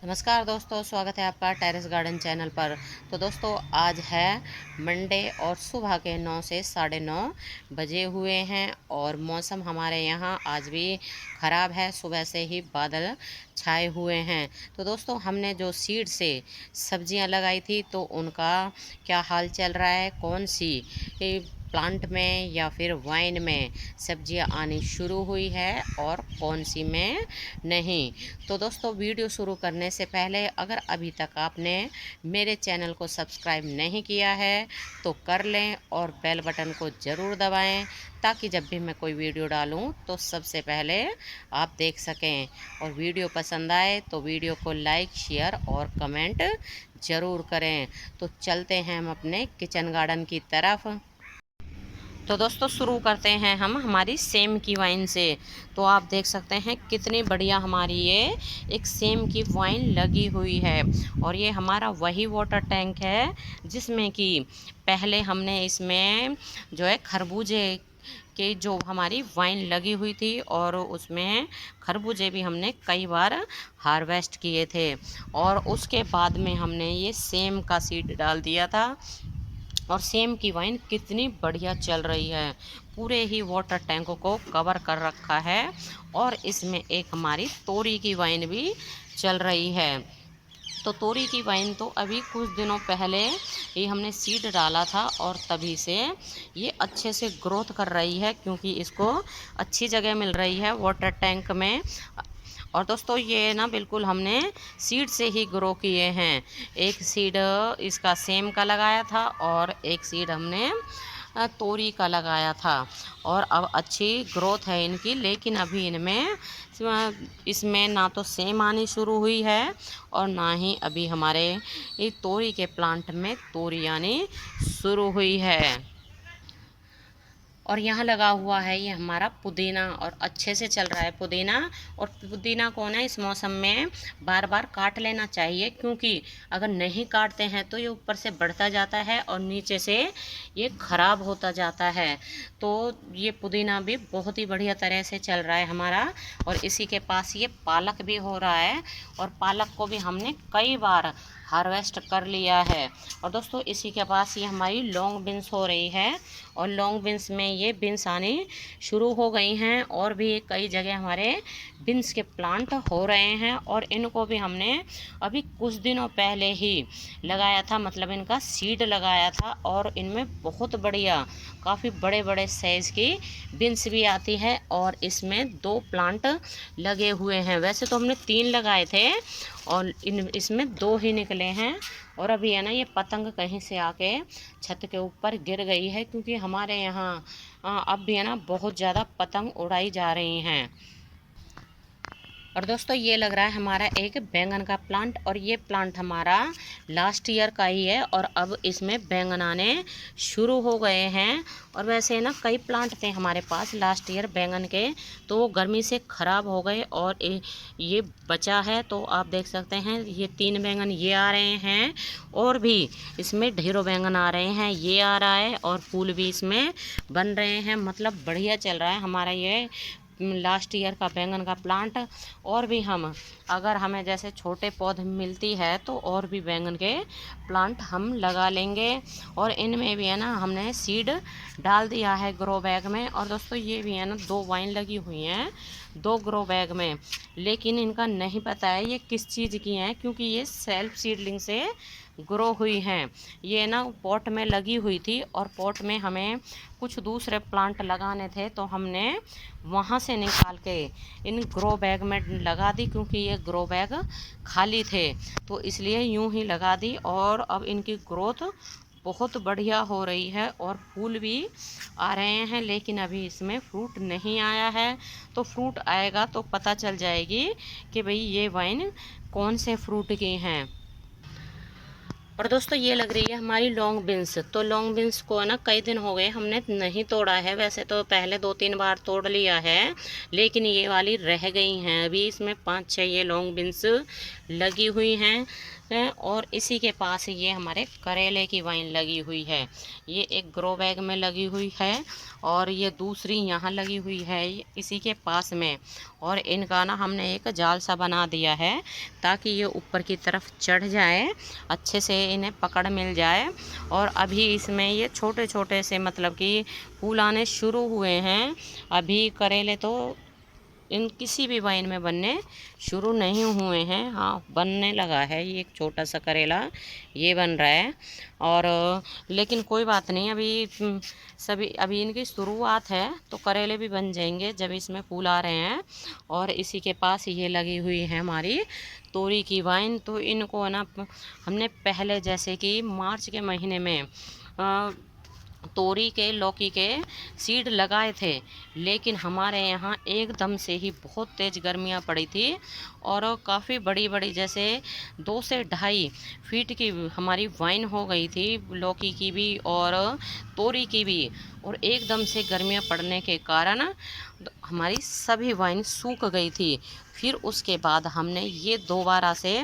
नमस्कार दोस्तों, स्वागत है आपका टेरेस गार्डन चैनल पर। तो दोस्तों आज है मंडे और सुबह के 9 से 9:30 बजे हुए हैं और मौसम हमारे यहाँ आज भी ख़राब है। सुबह से ही बादल छाए हुए हैं। तो दोस्तों हमने जो सीड से सब्जियां लगाई थी तो उनका क्या हाल चल रहा है, कौन सी प्लांट में या फिर वाइन में सब्जियां आनी शुरू हुई है और कौन सी में नहीं। तो दोस्तों वीडियो शुरू करने से पहले अगर अभी तक आपने मेरे चैनल को सब्सक्राइब नहीं किया है तो कर लें और बेल बटन को ज़रूर दबाएं ताकि जब भी मैं कोई वीडियो डालूं तो सबसे पहले आप देख सकें। और वीडियो पसंद आए तो वीडियो को लाइक, शेयर और कमेंट ज़रूर करें। तो चलते हैं हम अपने किचन गार्डन की तरफ। तो दोस्तों शुरू करते हैं हम हमारी सेम की वाइन से। तो आप देख सकते हैं कितनी बढ़िया हमारी ये एक सेम की वाइन लगी हुई है। और ये हमारा वही वाटर टैंक है जिसमें कि पहले हमने इसमें जो है खरबूजे कि जो हमारी वाइन लगी हुई थी और उसमें खरबूजे भी हमने कई बार हार्वेस्ट किए थे। और उसके बाद में हमने ये सेम का सीड डाल दिया था और सेम की वाइन कितनी बढ़िया चल रही है। पूरे ही वाटर टैंक को कवर कर रखा है। और इसमें एक हमारी तोरी की वाइन भी चल रही है। तो तोरी की वाइन तो अभी कुछ दिनों पहले ही हमने सीड डाला था और तभी से ये अच्छे से ग्रोथ कर रही है क्योंकि इसको अच्छी जगह मिल रही है वाटर टैंक में। और दोस्तों ये ना बिल्कुल हमने सीड से ही ग्रो किए हैं। एक सीड इसका सेम का लगाया था और एक सीड हमने तोरी का लगाया था। और अब अच्छी ग्रोथ है इनकी, लेकिन अभी इनमें इसमें ना तो सेम आनी शुरू हुई है और ना ही अभी हमारे ये तोरी के प्लांट में तोरी आनी शुरू हुई है। और यहाँ लगा हुआ है ये हमारा पुदीना और अच्छे से चल रहा है पुदीना। और पुदीना को ना इस मौसम में बार बार काट लेना चाहिए क्योंकि अगर नहीं काटते हैं तो ये ऊपर से बढ़ता जाता है और नीचे से ये ख़राब होता जाता है। तो ये पुदीना भी बहुत ही बढ़िया तरह से चल रहा है हमारा। और इसी के पास ये पालक भी हो रहा है और पालक को भी हमने कई बार हार्वेस्ट कर लिया है। और दोस्तों इसी के पास ये हमारी लॉन्ग बीन्स हो रही है और लॉन्ग बीन्स में ये बीन्स आनी शुरू हो गई हैं और भी कई जगह हमारे बीन्स के प्लांट हो रहे हैं। और इनको भी हमने अभी कुछ दिनों पहले ही लगाया था, मतलब इनका सीड लगाया था और इनमें बहुत बढ़िया काफ़ी बड़े बड़े साइज़ की बीन्स भी आती है। और इसमें 2 प्लांट लगे हुए हैं, वैसे तो हमने 3 लगाए थे और इसमें 2 ही निकले हैं। और अभी है ना ये पतंग कहीं से आके छत के ऊपर गिर गई है क्योंकि हमारे यहाँ अब भी है ना बहुत ज़्यादा पतंग उड़ाई जा रही हैं। और दोस्तों ये लग रहा है हमारा एक बैंगन का प्लांट और ये प्लांट हमारा लास्ट ईयर का ही है और अब इसमें बैंगन आने शुरू हो गए हैं। और वैसे ना कई प्लांट थे हमारे पास लास्ट ईयर बैंगन के, तो वो गर्मी से ख़राब हो गए और ये बचा है। तो आप देख सकते हैं ये 3 बैंगन ये आ रहे हैं और भी इसमें ढेरों बैंगन आ रहे हैं, ये आ रहा है और फूल भी इसमें बन रहे हैं। मतलब बढ़िया चल रहा है हमारा ये लास्ट ईयर का बैंगन का प्लांट। और भी हम अगर हमें जैसे छोटे पौधे मिलती है तो और भी बैंगन के प्लांट हम लगा लेंगे। और इनमें भी है ना हमने सीड डाल दिया है ग्रो बैग में। और दोस्तों ये भी है ना 2 वाइन लगी हुई हैं 2 ग्रो बैग में, लेकिन इनका नहीं पता है ये किस चीज़ की हैं क्योंकि ये सेल्फ सीडलिंग से ग्रो हुई हैं। ये ना पॉट में लगी हुई थी और पॉट में हमें कुछ दूसरे प्लांट लगाने थे तो हमने वहाँ से निकाल के इन ग्रो बैग में लगा दी क्योंकि ये ग्रो बैग खाली थे, तो इसलिए यूं ही लगा दी। और अब इनकी ग्रोथ बहुत बढ़िया हो रही है और फूल भी आ रहे हैं, लेकिन अभी इसमें फ्रूट नहीं आया है। तो फ्रूट आएगा तो पता चल जाएगी कि भाई ये वाइन कौन से फ्रूट की हैं। और दोस्तों ये लग रही है हमारी लॉन्ग बीन्स। तो लॉन्ग बीन्स को ना कई दिन हो गए हमने नहीं तोड़ा है, वैसे तो पहले 2-3 बार तोड़ लिया है, लेकिन ये वाली रह गई हैं। अभी इसमें 5-6 ये लॉन्ग बीन्स लगी हुई हैं। और इसी के पास ये हमारे करेले की वाइन लगी हुई है। ये एक ग्रो बैग में लगी हुई है और ये दूसरी यहाँ लगी हुई है इसी के पास में। और इनका ना हमने एक जाल सा बना दिया है ताकि ये ऊपर की तरफ चढ़ जाए, अच्छे से इन्हें पकड़ मिल जाए। और अभी इसमें ये छोटे छोटे से मतलब कि फूल आने शुरू हुए हैं। अभी करेले तो इन किसी भी वाइन में बनने शुरू नहीं हुए हैं। हाँ, बनने लगा है ये एक छोटा सा करेला ये बन रहा है। और लेकिन कोई बात नहीं, अभी इनकी शुरुआत है, तो करेले भी बन जाएंगे जब इसमें फूल आ रहे हैं। और इसी के पास ये लगी हुई है हमारी तोरी की वाइन। तो इनको ना हमने पहले जैसे कि मार्च के महीने में तोरी के लौकी के सीड लगाए थे, लेकिन हमारे यहाँ एकदम से ही बहुत तेज़ गर्मियाँ पड़ी थी और काफ़ी बड़ी बड़ी जैसे 2 से 2.5 फीट की हमारी वाइन हो गई थी, लौकी की भी और तोरी की भी। और एकदम से गर्मियाँ पड़ने के कारण हमारी सभी वाइन सूख गई थी। फिर उसके बाद हमने ये दोबारा से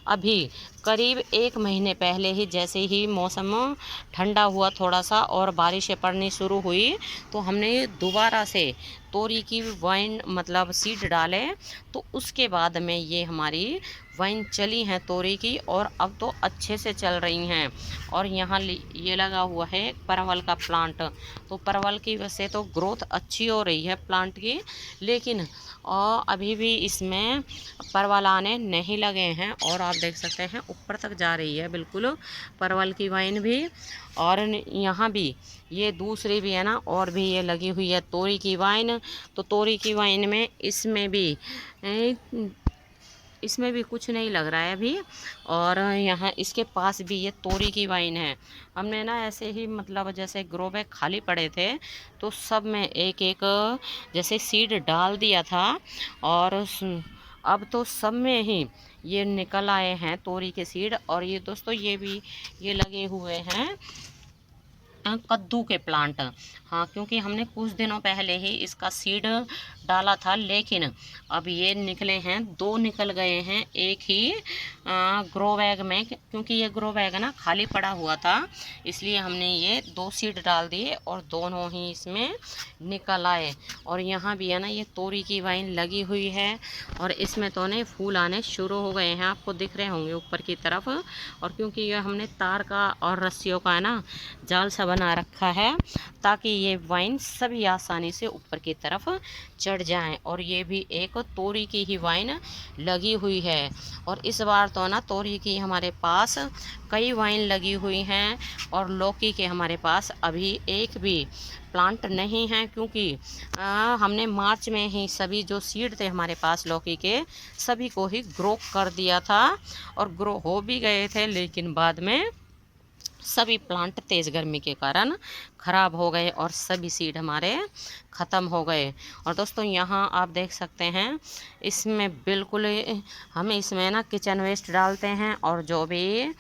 अभी करीब 1 महीने पहले ही, जैसे ही मौसम ठंडा हुआ थोड़ा सा और बारिशें पड़नी शुरू हुई, तो हमने दोबारा से तोरी की वाइन मतलब सीड डाले। तो उसके बाद में ये हमारी वाइन चली हैं तोरी की और अब तो अच्छे से चल रही हैं। और यहाँ ये लगा हुआ है परवल का प्लांट। तो परवल की वजह से तो ग्रोथ अच्छी हो रही है प्लांट की, लेकिन और अभी भी इसमें परवल आने नहीं लगे हैं। और आप देख सकते हैं ऊपर तक जा रही है बिल्कुल परवल की वाइन भी। और यहाँ भी ये दूसरी भी है ना, और भी ये लगी हुई है तोरी की वाइन। तो तोरी की वाइन में इसमें भी कुछ नहीं लग रहा है अभी। और यहाँ इसके पास भी ये तोरी की वाइन है। हमने ना ऐसे ही मतलब जैसे ग्रो बैग खाली पड़े थे तो सब में एक एक जैसे सीड डाल दिया था। और अब तो सब में ही ये निकल आए हैं तोरी के सीड। और ये दोस्तों ये लगे हुए हैं कद्दू के प्लांट। हाँ, क्योंकि हमने कुछ दिनों पहले ही इसका सीड डाला था, लेकिन अब ये निकले हैं, 2 निकल गए हैं एक ही ग्रो बैग में। क्योंकि ये ग्रो बैग ना खाली पड़ा हुआ था, इसलिए हमने ये 2 सीड डाल दिए और दोनों ही इसमें निकल आए। और यहाँ भी है ना ये तोरी की वाइन लगी हुई है और इसमें तो नहीं फूल आने शुरू हो गए हैं, आपको दिख रहे होंगे ऊपर की तरफ। और क्योंकि ये हमने तार का और रस्सियों का है ना जाल सा बना रखा है ताकि ये वाइन सभी आसानी से ऊपर की तरफ चढ़ जाएं। और ये भी एक तोरी की ही वाइन लगी हुई है। और इस बार तो ना तोरी की हमारे पास कई वाइन लगी हुई हैं और लौकी के हमारे पास अभी एक भी प्लांट नहीं है, क्योंकि हमने मार्च में ही सभी जो सीड थे हमारे पास लौकी के सभी को ही ग्रो कर दिया था और ग्रो हो भी गए थे, लेकिन बाद में सभी प्लांट तेज़ गर्मी के कारण ख़राब हो गए और सभी सीड हमारे ख़त्म हो गए। और दोस्तों यहाँ आप देख सकते हैं इसमें बिल्कुल हम इसमें ना किचन वेस्ट डालते हैं और जो भी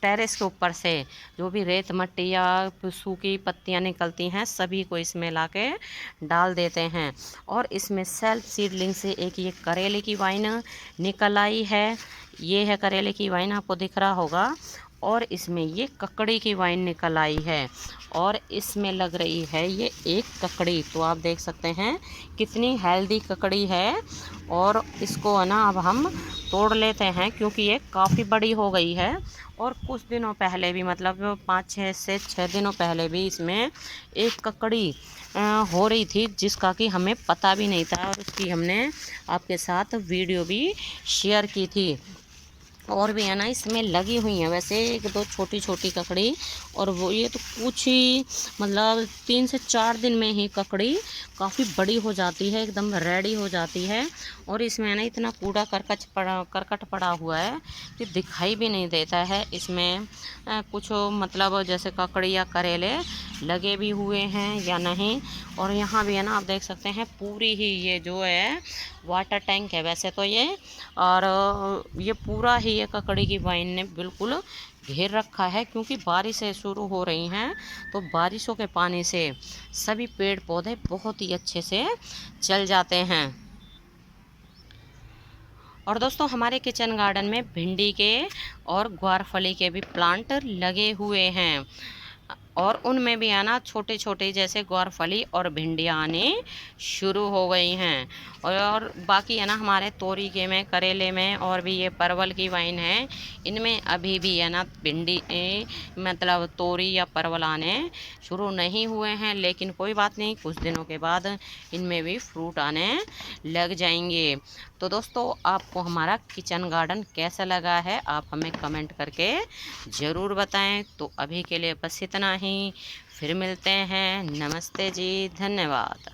टेरेस के ऊपर से जो भी रेत मट्टी या सूखी पत्तियां निकलती हैं सभी को इसमें लाके डाल देते हैं। और इसमें सेल्फ सीडलिंग से एक ये करेले की वाइन निकल आई है। ये है करेले की वाइन, आपको दिख रहा होगा। और इसमें ये ककड़ी की वाइन निकल आई है और इसमें लग रही है ये एक ककड़ी। तो आप देख सकते हैं कितनी हेल्दी ककड़ी है। और इसको है ना अब हम तोड़ लेते हैं क्योंकि ये काफ़ी बड़ी हो गई है। और कुछ दिनों पहले भी मतलब 5-6 से 6 दिनों पहले भी इसमें एक ककड़ी हो रही थी जिसका कि हमें पता भी नहीं था, और उसकी हमने आपके साथ वीडियो भी शेयर की थी। और भी है ना इसमें लगी हुई हैं वैसे 1-2 छोटी छोटी ककड़ी। और वो ये तो कुछ ही मतलब 3 से 4 दिन में ही ककड़ी काफ़ी बड़ी हो जाती है, एकदम रेडी हो जाती है। और इसमें ना इतना कूड़ा करकट पड़ा हुआ है कि दिखाई भी नहीं देता है इसमें कुछ मतलब जैसे ककड़ी या करेले लगे भी हुए हैं या नहीं। और यहाँ भी है ना आप देख सकते हैं पूरी ही ये जो है वाटर टैंक है वैसे तो ये। और ये पूरा ही ये ककड़ी की वाइन ने बिल्कुल घेर रखा है, क्योंकि बारिशें शुरू हो रही हैं तो बारिशों के पानी से सभी पेड़ पौधे बहुत ही अच्छे से चल जाते हैं। और दोस्तों हमारे किचन गार्डन में भिंडी के और ग्वारफली के भी प्लांट लगे हुए हैं, और उनमें भी है ना छोटे छोटे जैसे ग्वारफली और भिंडियाँ आने शुरू हो गई हैं। और बाकी है ना हमारे तोरी के में, करेले में, और भी ये परवल की वाइन है, इनमें अभी भी है ना भिंडी मतलब तोरी या परवल आने शुरू नहीं हुए हैं, लेकिन कोई बात नहीं, कुछ दिनों के बाद इनमें भी फ्रूट आने लग जाएंगे। तो दोस्तों आपको हमारा किचन गार्डन कैसा लगा है आप हमें कमेंट करके ज़रूर बताएं। तो अभी के लिए बस इतना ही, फिर मिलते हैं। नमस्ते जी, धन्यवाद।